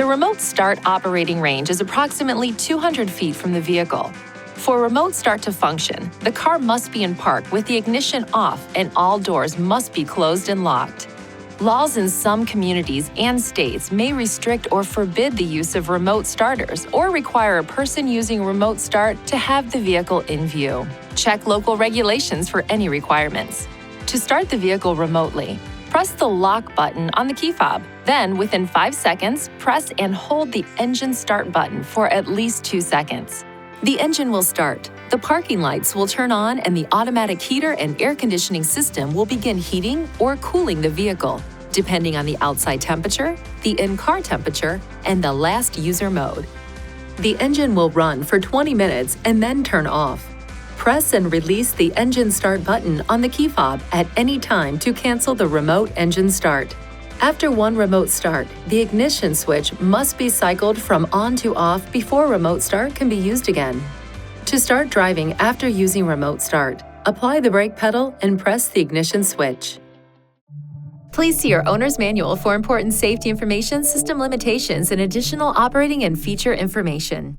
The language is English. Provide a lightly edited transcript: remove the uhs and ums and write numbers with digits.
The remote start operating range is approximately 200 feet from the vehicle. For remote start to function, the car must be in park with the ignition off and all doors must be closed and locked. Laws in some communities and states may restrict or forbid the use of remote starters or require a person using remote start to have the vehicle in view. Check local regulations for any requirements. To start the vehicle remotely, press the lock button on the key fob. Then, within 5 seconds, press and hold the engine start button for at least 2 seconds. The engine will start, the parking lights will turn on, and the automatic heater and air conditioning system will begin heating or cooling the vehicle, depending on the outside temperature, the in-car temperature, and the last user mode. The engine will run for 20 minutes and then turn off. Press and release the engine start button on the key fob at any time to cancel the remote engine start. After one remote start, the ignition switch must be cycled from on to off before remote start can be used again. To start driving after using remote start, apply the brake pedal and press the ignition switch. Please see your owner's manual for important safety information, system limitations, and additional operating and feature information.